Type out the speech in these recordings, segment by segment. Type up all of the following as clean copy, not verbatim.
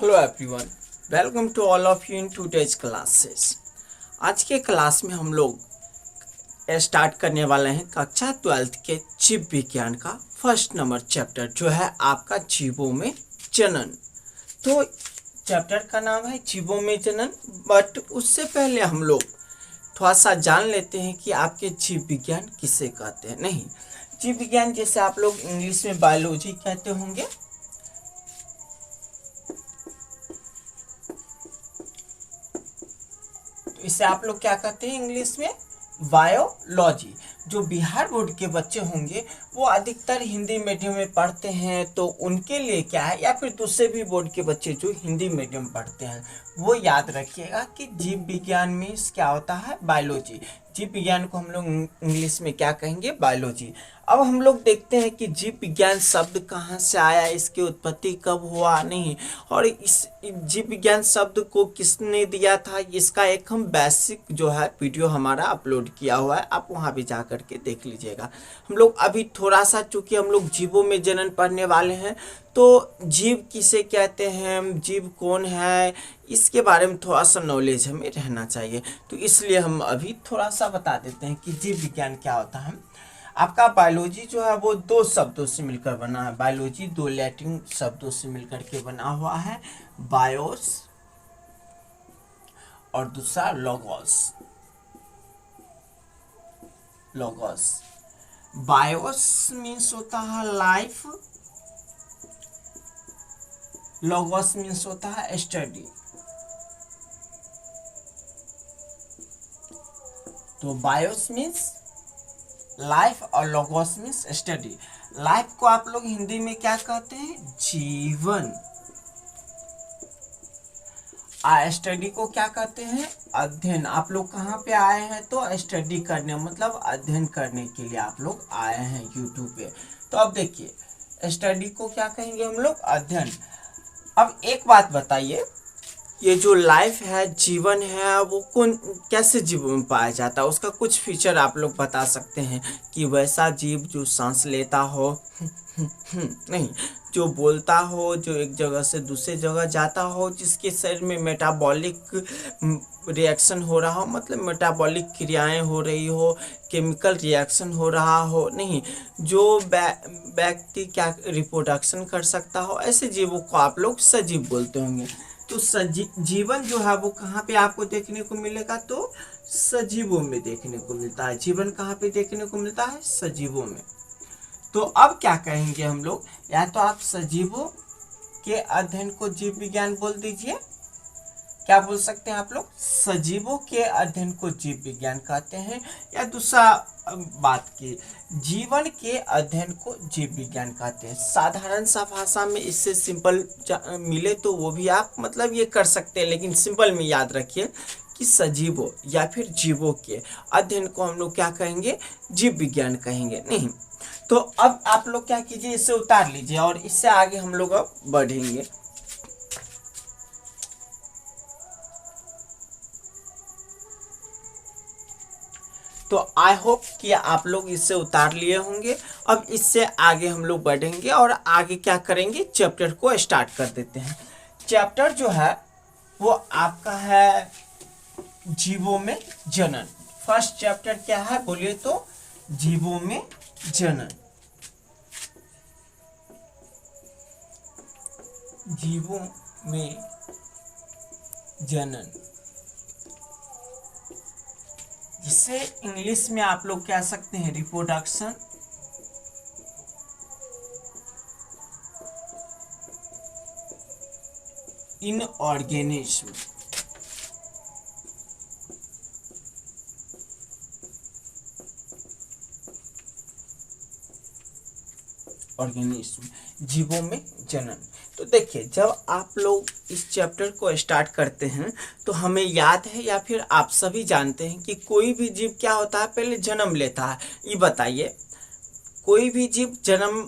Hello everyone, welcome to all of you in today's classes. आज के class में हम लोग स्टार्ट करने वाले हैं कक्षा 12th के जीव विज्ञान का फर्स्ट नंबर चैप्टर, जो है आपका जीवों में जनन। तो चैप्टर का नाम है जीवों में जनन, बट उससे पहले हम लोग थोड़ा सा जान लेते हैं कि आपके जीव विज्ञान किसे कहते हैं। नहीं, जीव विज्ञान जैसे आप लोग इंग्लिश में बायोलॉजी कहते होंगे, इसे आप लोग क्या कहते हैं इंग्लिश में? बायोलॉजी। जो बिहार बोर्ड के बच्चे होंगे वो अधिकतर हिंदी मीडियम में पढ़ते हैं, तो उनके लिए क्या है, या फिर दूसरे भी बोर्ड के बच्चे जो हिंदी मीडियम पढ़ते हैं वो याद रखिएगा कि जीव विज्ञान में क्या होता है? बायोलॉजी। जीव विज्ञान को हम लोग इंग्लिश में क्या कहेंगे? बायोलॉजी। अब हम लोग देखते हैं कि जीव विज्ञान शब्द कहाँ से आया, इसकी उत्पत्ति कब हुआ, नहीं, और इस जीव विज्ञान शब्द को किसने दिया था, इसका एक हम बेसिक जो है वीडियो हमारा अपलोड किया हुआ है, आप वहाँ भी जा करके देख लीजिएगा। हम लोग अभी थोड़ा सा, चूँकि हम लोग जीवों में जनन पढ़ने वाले हैं, तो जीव किसे कहते हैं, जीव कौन है, इसके बारे में थोड़ा सा नॉलेज हमें रहना चाहिए। तो इसलिए हम अभी थोड़ा सा बता देते हैं कि जीव विज्ञान क्या होता है। आपका बायोलॉजी जो है वो दो शब्दों से मिलकर बना है। बायोलॉजी दो लैटिन शब्दों से मिलकर के बना हुआ है, बायोस और दूसरा लोगोस। लोगोस, बायोस मीन्स होता है लाइफ, लोगोस मीन्स होता है स्टडी। तो बायोस मीन्स लाइफ और लोगोस मीन्स स्टडी। लाइफ को आप लोग हिंदी में क्या कहते हैं? जीवन। स्टडी को क्या कहते हैं? अध्ययन। आप लोग कहाँ पे आए हैं? तो स्टडी करने, मतलब अध्ययन करने के लिए आप लोग आए हैं यूट्यूब पे। तो अब देखिए, स्टडी को क्या कहेंगे हम लोग? अध्ययन। अब एक बात बताइए, ये जो लाइफ है, जीवन है, वो कौन कैसे जीव में पाया जाता है? उसका कुछ फीचर आप लोग बता सकते हैं कि वैसा जीव जो सांस लेता हो नहीं, जो बोलता हो, जो एक जगह से दूसरे जगह जाता हो, जिसके शरीर में मेटाबॉलिक रिएक्शन हो रहा हो, मतलब मेटाबॉलिक क्रियाएं हो रही हो, केमिकल रिएक्शन हो रहा हो, नहीं, जो व्यक्ति क्या रिप्रोडक्शन कर सकता हो, ऐसे जीवों को आप लोग सजीव बोलते होंगे। तो जीवन जो है वो कहाँ पे आपको देखने को मिलेगा? तो सजीवों में देखने को मिलता है। जीवन कहाँ पे देखने को मिलता है? सजीवों में। तो अब क्या कहेंगे हम लोग? या तो आप सजीवों के अध्ययन को जीव विज्ञान बोल दीजिए। क्या बोल सकते हैं आप लोग? सजीवों के अध्ययन को जीव विज्ञान कहते हैं। या दूसरा बात की, जीवन के अध्ययन को जीव विज्ञान कहते हैं। साधारण सा भाषा में इससे सिंपल मिले तो वो भी आप मतलब ये कर सकते हैं, लेकिन सिंपल में याद रखिए कि सजीवों या फिर जीवों के अध्ययन को हम लोग क्या कहेंगे? जीव विज्ञान कहेंगे। नहीं, तो अब आप लोग क्या कीजिए, इसे उतार लीजिए और इससे आगे हम लोग अब बढ़ेंगे। तो आई होप कि आप लोग इससे उतार लिए होंगे। अब इससे आगे हम लोग बढ़ेंगे और आगे क्या करेंगे? चैप्टर को स्टार्ट कर देते हैं। चैप्टर जो है वो आपका है जीवों में जनन। फर्स्ट चैप्टर क्या है बोलिए तो? जीवों में जनन। जीवों में जनन, जिसे इंग्लिश में आप लोग कह सकते हैं रिप्रोडक्शन इन ऑर्गेनिज्म। ऑर्गेनिज्म, जीवों में जनन। तो देखिए, जब आप लोग इस चैप्टर को स्टार्ट करते हैं तो हमें याद है या फिर आप सभी जानते हैं कि कोई भी जीव क्या होता है? पहले जन्म लेता है। ये बताइए, कोई भी जीव जन्म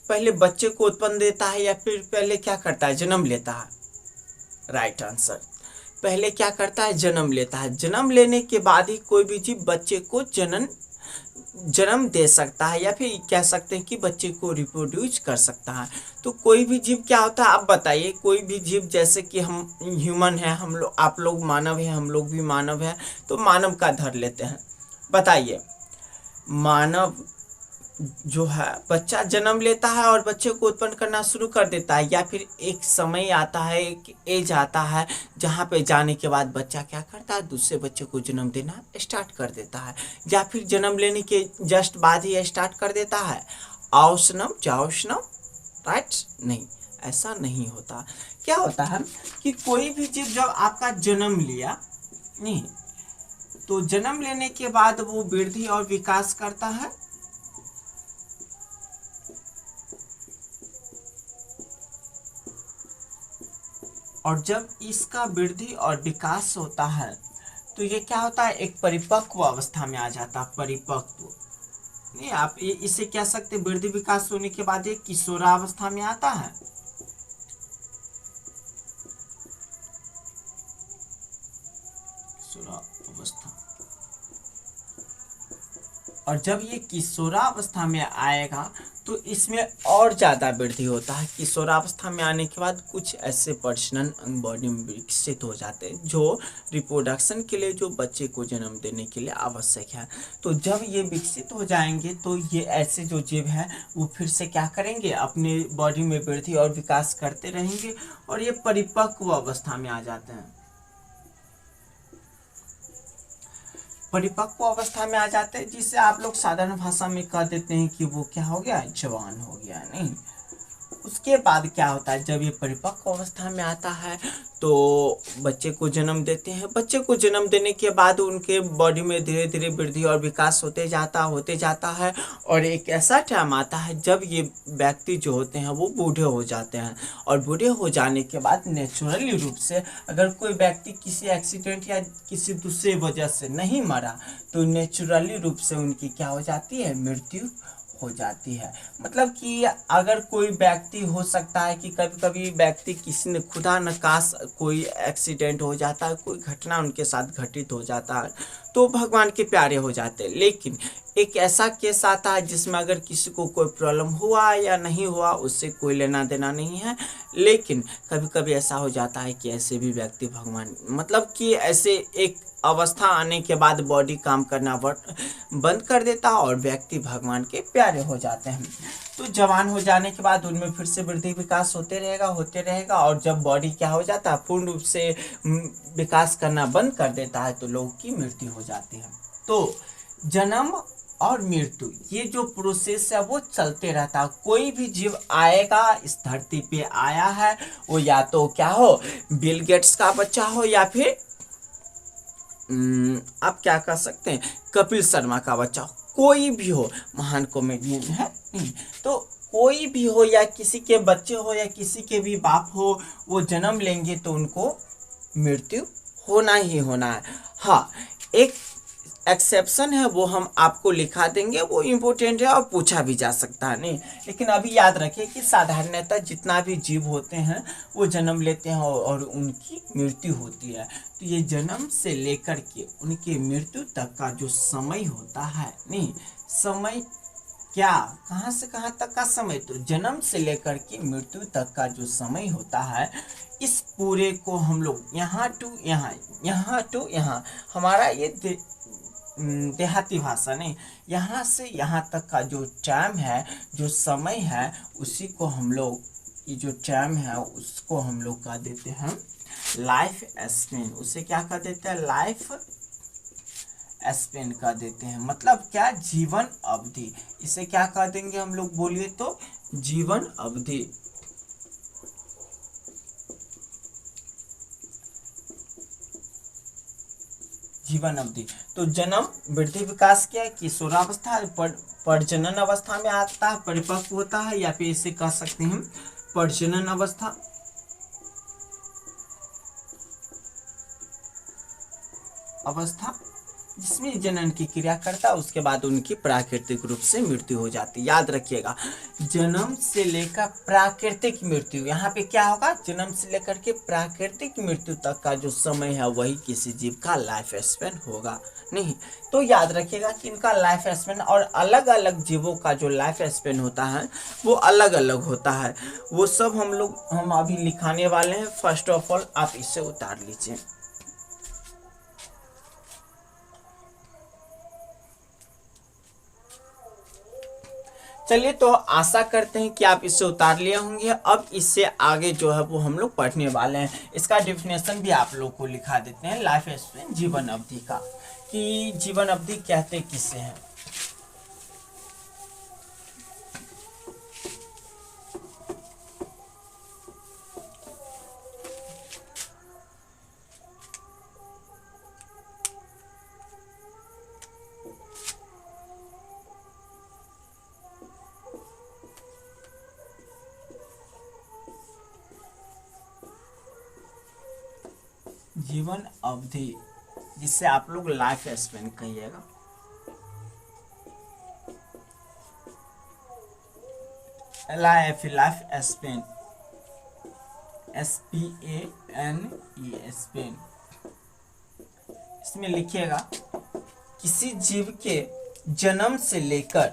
पहले बच्चे को उत्पन्न देता है या फिर पहले क्या करता है? जन्म लेता है। राइट आंसर, पहले क्या करता है? जन्म लेता है। जन्म लेने के बाद ही कोई भी जीव बच्चे को जनन जन्म दे सकता है या फिर कह सकते हैं कि बच्चे को रिप्रोड्यूस कर सकता है। तो कोई भी जीव क्या होता है आप बताइए। कोई भी जीव, जैसे कि हम ह्यूमन है, हम लोग, आप लोग मानव है, हम लोग भी मानव है, तो मानव का धर लेते हैं। बताइए, मानव जो है बच्चा जन्म लेता है और बच्चे को उत्पन्न करना शुरू कर देता है, या फिर एक समय आता है, एक एज आता है जहाँ पे जाने के बाद बच्चा क्या करता है, दूसरे बच्चे को जन्म देना स्टार्ट कर देता है, या फिर जन्म लेने के जस्ट बाद ही स्टार्ट कर देता है, आओ सनम जाओ सनम, राइट? नहीं, ऐसा नहीं होता। क्या होता है कि कोई भी जीव जब आपका जन्म लिया, नहीं, तो जन्म लेने के बाद वो वृद्धि और विकास करता है, और जब इसका वृद्धि और विकास होता है तो ये क्या होता है, एक परिपक्व अवस्था में आ जाता है। परिपक्व नहीं, आप ये इसे कह सकते, वृद्धि विकास होने के बाद ये किशोरावस्था में आता है। किशोरावस्था, और जब ये किशोरावस्था में आएगा तो इसमें और ज़्यादा वृद्धि होता है। किशोरावस्था में आने के बाद कुछ ऐसे प्रजनन अंग बॉडी में विकसित हो जाते हैं जो रिप्रोडक्शन के लिए, जो बच्चे को जन्म देने के लिए आवश्यक है। तो जब ये विकसित हो जाएंगे तो ये ऐसे जो जीव हैं वो फिर से क्या करेंगे, अपने बॉडी में वृद्धि और विकास करते रहेंगे और ये परिपक्व अवस्था में आ जाते हैं। परिपक्व अवस्था में आ जाते हैं, जिसे आप लोग साधारण भाषा में कह देते हैं कि वो क्या हो गया, जवान हो गया। नहीं, उसके बाद क्या होता है, जब ये परिपक्व अवस्था में आता है तो बच्चे को जन्म देते हैं। बच्चे को जन्म देने के बाद उनके बॉडी में धीरे धीरे वृद्धि और विकास होते जाता है, और एक ऐसा टाइम आता है जब ये व्यक्ति जो होते हैं वो बूढ़े हो जाते हैं। और बूढ़े हो जाने के बाद नेचुरली रूप से, अगर कोई व्यक्ति किसी एक्सीडेंट या किसी दूसरे वजह से नहीं मरा तो नेचुरली रूप से उनकी क्या हो जाती है, मृत्यु हो जाती है। मतलब कि अगर कोई व्यक्ति, हो सकता है कि कभी कभी व्यक्ति, किसी ने खुदा न खास कोई एक्सीडेंट हो जाता है, कोई घटना उनके साथ घटित हो जाता है तो भगवान के प्यारे हो जाते हैं। लेकिन एक ऐसा केस आता है जिसमें अगर किसी को कोई प्रॉब्लम हुआ या नहीं हुआ उससे कोई लेना देना नहीं है, लेकिन कभी कभी ऐसा हो जाता है कि ऐसे भी व्यक्ति भगवान, मतलब कि ऐसे एक अवस्था आने के बाद बॉडी काम करना बंद कर देता है और व्यक्ति भगवान के प्यारे हो जाते हैं। तो जवान हो जाने के बाद उनमें फिर से वृद्धि विकास होते रहेगा, और जब बॉडी क्या हो जाता है, पूर्ण रूप से विकास करना बंद कर देता है तो लोगों की मृत्यु हो जाती है। तो जन्म और मृत्यु, ये जो प्रोसेस है वो चलते रहता है। कोई भी जीव आएगा, इस धरती पे आया है, वो या तो क्या हो, बिल गेट्स का बच्चा हो, या फिर आप क्या कह सकते हैं, कपिल शर्मा का बच्चा हो, कोई भी हो, महान कॉमेडियन है, तो कोई भी हो, या किसी के बच्चे हो या किसी के भी बाप हो, वो जन्म लेंगे तो उनको मृत्यु होना ही होना है। हाँ, एक एक्सेप्शन है, वो हम आपको लिखा देंगे, वो इम्पोर्टेंट है और पूछा भी जा सकता है। नहीं, लेकिन अभी याद रखिए कि साधारणतः जितना भी जीव होते हैं वो जन्म लेते हैं और उनकी मृत्यु होती है। तो ये जन्म से लेकर के उनकी मृत्यु तक का जो समय होता है, नहीं, समय क्या, कहाँ से कहाँ तक का समय, तो जन्म से लेकर के मृत्यु तक का जो समय होता है, इस पूरे को हम लोग यहाँ टू यहाँ, हमारा ये देहाती भाषा नहीं, यहाँ से यहाँ तक का जो टाइम है, जो समय है, उसी को हम लोग, ये जो टाइम है उसको हम लोग कह देते हैं लाइफ स्पेन। उसे क्या कह देते हैं, लाइफ स्पेन कह देते हैं। मतलब क्या, जीवन अवधि। इसे क्या कह देंगे हम लोग, बोलिए तो, जीवन अवधि। जीवन अवधि। तो जन्म, वृद्धि विकास क्या है, किशोरावस्था, प्रजनन अवस्था में आता है, परिपक्व होता है, या फिर इसे कह सकते हैं प्रजनन अवस्था, जिसमें जनन की क्रिया करता है उसके बाद उनकी प्राकृतिक रूप से मृत्यु हो जाती है। याद रखिएगा, जन्म से लेकर प्राकृतिक मृत्यु, यहाँ पे क्या होगा, जन्म से लेकर के प्राकृतिक मृत्यु तक का जो समय है वही किसी जीव का लाइफ स्पेन होगा नहीं। तो याद रखिएगा कि इनका लाइफ स्पेन और अलग अलग जीवों का जो लाइफ स्पेन होता है वो अलग अलग होता है। वो सब हम अभी लिखाने वाले हैं। फर्स्ट ऑफ ऑल आप इसे उतार लीजिए। चलिए, तो आशा करते हैं कि आप इसे उतार लिए होंगे। अब इससे आगे जो है वो हम लोग पढ़ने वाले हैं। इसका डेफिनेशन भी आप लोग को लिखा देते हैं, लाइफ स्पेन जीवन अवधि का, कि जीवन अवधि कहते किसे हैं। जीवन अवधि, जिससे आप लोग लाइफ स्पेन कहिएगा। Life span, SPANE, Spain. इसमें लिखिएगा किसी जीव के जन्म से लेकर,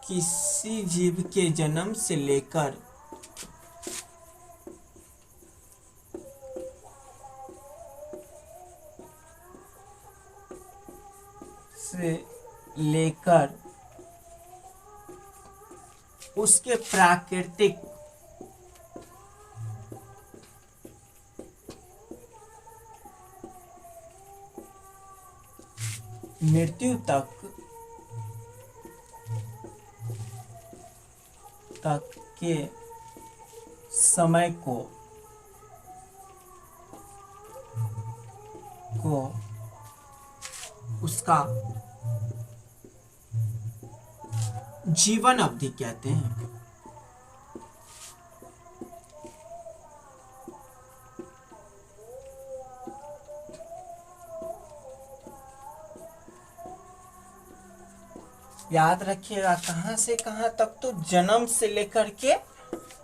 किसी जीव के जन्म से लेकर उसके प्राकृतिक मृत्यु तक के समय को उसका जीवन अवधि कहते हैं। याद रखिएगा, कहां से कहां तक, तो जन्म से लेकर के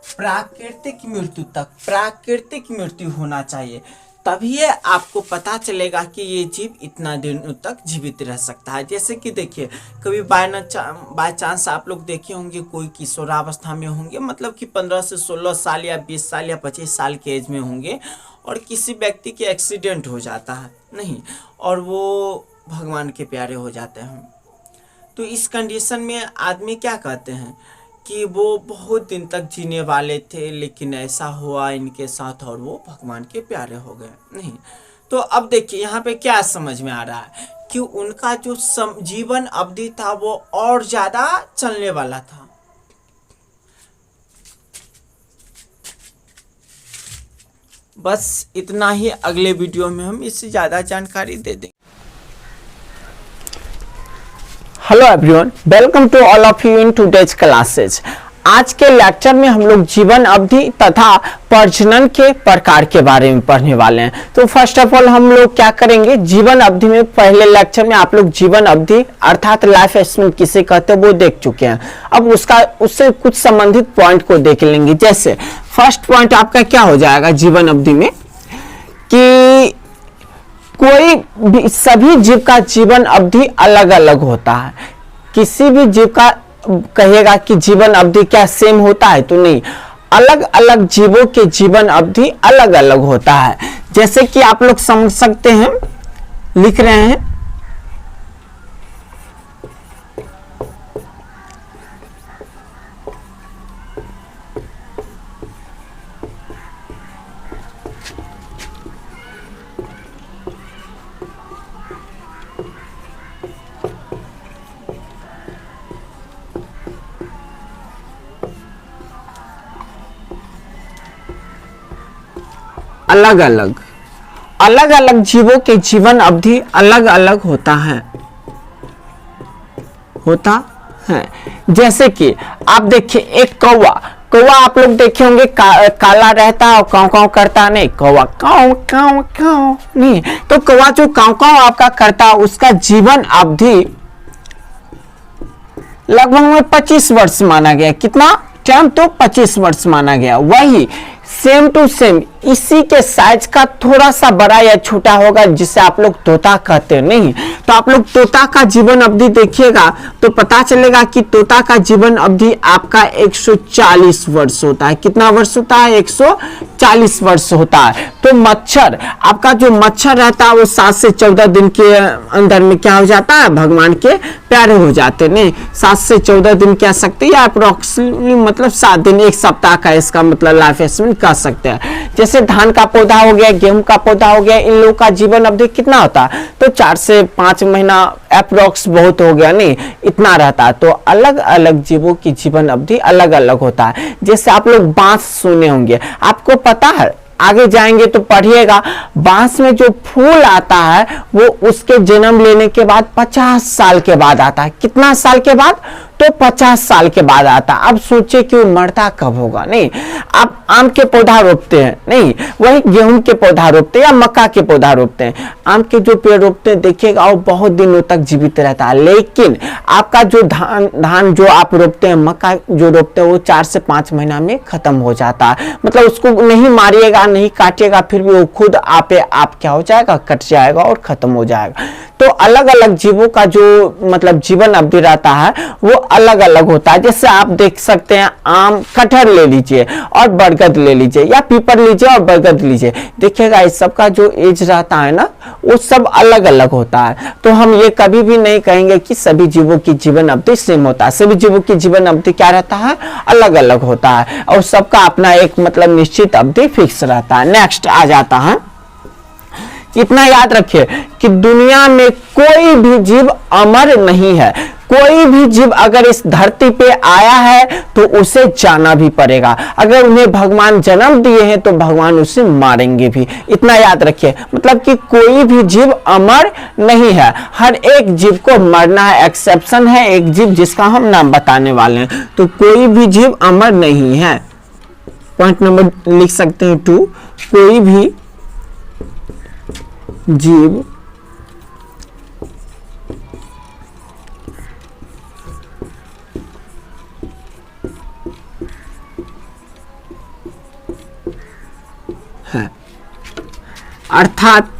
प्राकृतिक मृत्यु तक, प्राकृतिक मृत्यु होना चाहिए, तभी आपको पता चलेगा कि ये जीव इतना दिनों तक जीवित रह सकता है। जैसे कि देखिए, कभी बाय चांस आप लोग देखे होंगे कोई किशोरावस्था में होंगे, मतलब कि 15 से 16 साल या 20 साल या 25 साल के एज में होंगे, और किसी व्यक्ति के एक्सीडेंट हो जाता है नहीं, और वो भगवान के प्यारे हो जाते हैं। तो इस कंडीशन में आदमी क्या कहते हैं कि वो बहुत दिन तक जीने वाले थे, लेकिन ऐसा हुआ इनके साथ और वो भगवान के प्यारे हो गए नहीं। तो अब देखिए यहाँ पे क्या समझ में आ रहा है कि उनका जो जीवन अवधि था वो और ज्यादा चलने वाला था। बस इतना ही, अगले वीडियो में हम इससे ज्यादा जानकारी दे देंगे। Hello everyone, welcome to all of you in today's classes. आज के लेक्चर में हम लोग जीवन अवधि तथा प्रजनन के प्रकार के बारे में पढ़ने वाले हैं। तो फर्स्ट ऑफ ऑल हम लोग क्या करेंगे, जीवन अवधि में पहले लेक्चर में आप लोग जीवन अवधि अर्थात लाइफ स्पेन किसे कहते हैं वो देख चुके हैं। अब उससे कुछ संबंधित पॉइंट को देख लेंगे। जैसे फर्स्ट पॉइंट आपका क्या हो जाएगा जीवन अवधि में, कि कोई भी सभी जीव का जीवन अवधि अलग अलग होता है। किसी भी जीव का कहिएगा कि जीवन अवधि क्या सेम होता है, तो नहीं, अलग अलग जीवों के जीवन अवधि अलग अलग होता है। जैसे कि आप लोग समझ सकते हैं, लिख रहे हैं अलग अलग जीवों के जीवन अवधि अलग अलग होता है। जैसे कि आप देखिए, एक कौवा कौवा आप लोग देखे होंगे काला रहता है और काव काव करता नहीं, कौवा काव काव काव नहीं। तो कौवा जो काव काव आपका करता है उसका जीवन अवधि लगभग में 25 वर्ष माना गया। कितना टाइम? तो 25 वर्ष माना गया। वही सेम टू सेम इसी के साइज का थोड़ा सा बड़ा या छोटा होगा जिसे आप लोग तोता कहते हैं। नहीं तो आप लोग तोता का जीवन अवधि देखिएगा तो पता चलेगा कि तोता का जीवन अवधि आपका 140 वर्ष होता है। कितना वर्ष होता है? 140 वर्ष होता है। तो मच्छर, आपका जो मच्छर रहता है वो 7 से 14 दिन के अंदर में क्या हो जाता है? भगवान के प्यारे हो जाते। नहीं 7 से 14 दिन कह सकते हैं, अप्रोक्सीमेटली मतलब 7 दिन, 1 सप्ताह का इसका मतलब लाइफ स्पेन कह सकते हैं। जैसे धान का पौधा हो गया, गेहूं का पौधा हो गया, इन लोगों का जीवन अवधि कितना होता है? तो 4 से 5 महीना अप्रोक्स बहुत हो गया, नहीं इतना रहता है। तो अलग अलग जीवों की जीवन अवधि अलग अलग होता है। जैसे आप लोग बांस सुने होंगे, आपको पता है, आगे जाएंगे तो पढ़िएगा, बांस में जो फूल आता है वो उसके जन्म लेने के बाद 50 साल के बाद आता है। कितना साल के बाद? तो 50 साल के बाद आता। अब सोचिए कि वो मरता कब होगा। नहीं आप आम के पौधा रोपते हैं, नहीं वही गेहूं के पौधा रोपते हैं या मक्का के पौधा रोपते हैं। आम के जो पेड़ रोपते हैं देखिएगा वो बहुत दिनों तक जीवित रहता है। लेकिन आपका जो धान जो आप रोपते हैं, मक्का जो रोपते हैं, वो 4 से 5 महीना में खत्म हो जाता है। मतलब उसको नहीं मारिएगा, नहीं काटिएगा, फिर भी वो खुद आप क्या हो जाएगा? कट जाएगा और खत्म हो जाएगा। तो अलग अलग जीवों का जो मतलब जीवन अवधि रहता है वो अलग अलग होता है। जैसे आप देख सकते हैं, आम, कटहल ले लीजिए और बरगद ले लीजिए, या पीपल लीजिए और बरगद लीजिए, देखिएगा इस सब का जो एज रहता है ना वो सब अलग अलग होता है। तो हम ये कभी भी नहीं कहेंगे कि सभी जीवों की जीवन अवधि सेम होता है। सभी जीवों की जीवन अवधि क्या रहता है? अलग अलग होता है और सबका अपना एक मतलब निश्चित अवधि फिक्स रहता है। नेक्स्ट आ जाता है, इतना याद रखिए कि दुनिया में कोई भी जीव अमर नहीं है। कोई भी जीव अगर इस धरती पे आया है तो उसे जाना भी पड़ेगा। अगर उन्हें भगवान जन्म दिए हैं तो भगवान उसे मारेंगे भी। इतना याद रखिए, मतलब कि कोई भी जीव अमर नहीं है, हर एक जीव को मरना है। एक्सेप्शन है एक जीव जिसका हम नाम बताने वाले हैं। तो कोई भी जीव अमर नहीं है। पॉइंट नंबर लिख सकते हैं 2, कोई भी जीव है, अर्थात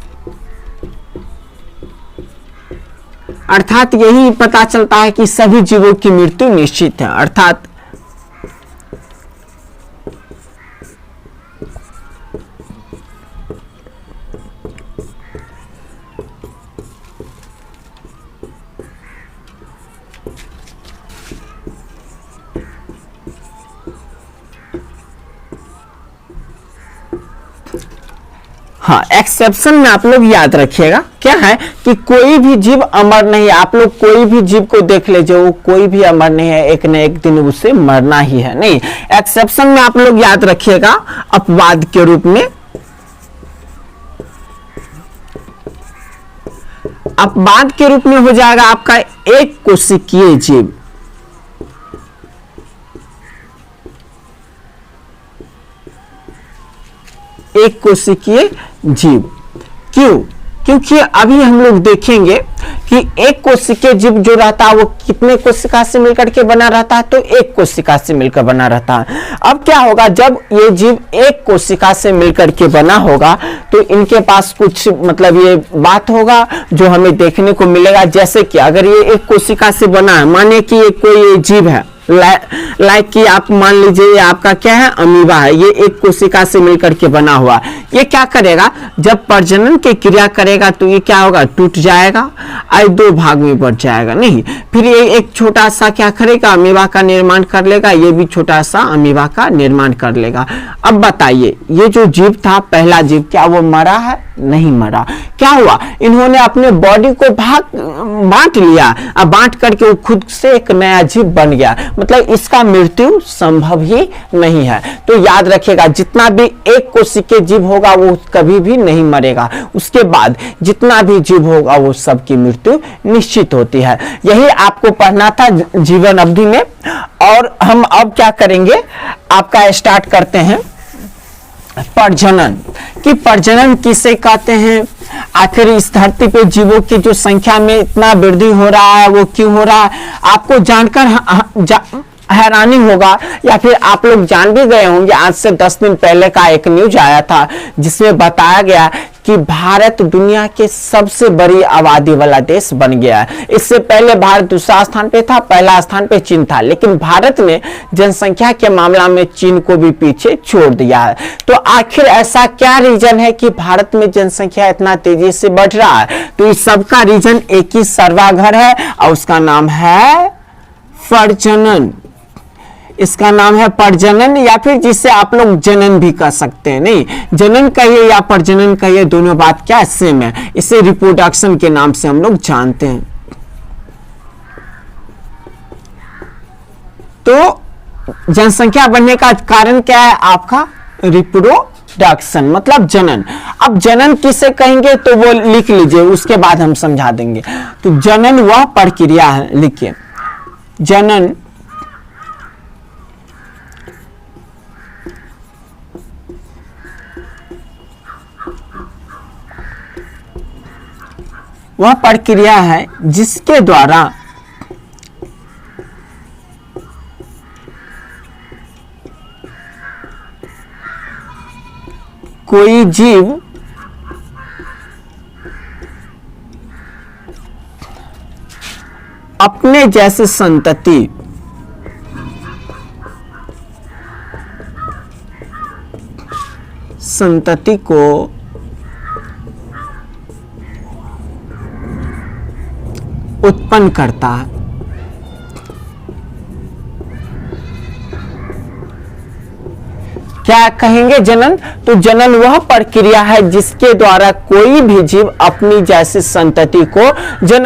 यही पता चलता है कि सभी जीवों की मृत्यु निश्चित है। अर्थात हाँ, एक्सेप्शन में आप लोग याद रखिएगा क्या है कि कोई भी जीव अमर नहीं है। आप लोग कोई भी जीव को देख लीजिए, वो कोई भी अमर नहीं है, एक न एक दिन उसे मरना ही है। नहीं, एक्सेप्शन में आप लोग याद रखिएगा अपवाद के रूप में, अपवाद के रूप में हो जाएगा आपका एक कोशिकीय जीव। एक कोशिकीय जीव क्यों? क्योंकि अभी हम लोग देखेंगे कि एक कोशिकीय जीव जो रहता है वो कितने कोशिका से मिलकर के बना रहता है? तो एक कोशिका से मिलकर बना रहता है। अब क्या होगा, जब ये जीव एक कोशिका से मिलकर के बना होगा तो इनके पास कुछ मतलब ये बात होगा जो हमें देखने को मिलेगा। जैसे कि अगर ये एक कोशिका से बना है, मानिए कि ये कोई जीव है, लाइक कि आप मान लीजिए ये आपका क्या है? अमीबा है। ये एक कोशिका से मिलकर के बना हुआ। ये क्या करेगा, जब प्रजनन की क्रिया करेगा तो ये क्या होगा? टूट जाएगा और 2 भाग में बढ़ जाएगा। नहीं, फिर ये एक छोटा सा क्या करेगा? अमीबा का निर्माण कर लेगा। ये भी छोटा सा अमीबा का निर्माण कर लेगा। अब बताइए, ये जो जीव था पहला जीव, क्या वो मरा है? नहीं मरा। क्या हुआ, इन्होंने अपने बॉडी को बांट लिया, अब बांट करके वो खुद से एक नया जीव बन गया। मतलब इसका मृत्यु संभव ही नहीं है। तो याद रखिएगा, जितना भी एक कोशिकीय जीव होगा वो कभी भी नहीं मरेगा। उसके बाद जितना भी जीव होगा वो सबकी मृत्यु निश्चित होती है। यही आपको पढ़ना था जीवन अवधि में। और हम अब क्या करेंगे, आपका स्टार्ट करते हैं प्रजनन। कि प्रजनन किसे कहते हैं, आखिर इस धरती पे जीवों की जो संख्या में इतना वृद्धि हो रहा है वो क्यों हो रहा है, आपको जानकर हैरानी होगा, या फिर आप लोग जान भी गए होंगे। आज से 10 दिन पहले का एक न्यूज आया था जिसमें बताया गया कि भारत दुनिया के सबसे बड़ी आबादी वाला देश बन गया है। इससे पहले भारत दूसरा स्थान पे था, पहला स्थान पे चीन था, लेकिन भारत ने जनसंख्या के मामला में चीन को भी पीछे छोड़ दिया है। तो आखिर ऐसा क्या रीजन है कि भारत में जनसंख्या इतना तेजी से बढ़ रहा है? तो इस सबका रीजन एक ही सर्वाघर है और उसका नाम है प्रजनन। इसका नाम है प्रजनन, या फिर जिसे आप लोग जनन भी कह सकते हैं। नहीं, जनन कहिए या प्रजनन कहिए, दोनों बात क्या सेम है। इसे रिप्रोडक्शन के नाम से हम लोग जानते हैं। तो जनसंख्या बढ़ने का कारण क्या है आपका? रिप्रोडक्शन, मतलब जनन। अब जनन किसे कहेंगे तो वो लिख लीजिए, उसके बाद हम समझा देंगे। तो जनन वह प्रक्रिया है, लिखिए, जनन वह प्रक्रिया है जिसके द्वारा कोई जीव अपने जैसे संतति को उत्पन्न करता है। क्या कहेंगे जनन? तो जनन वह प्रक्रिया है जिसके द्वारा कोई भी जीव अपनी जैसी संतति को जन्म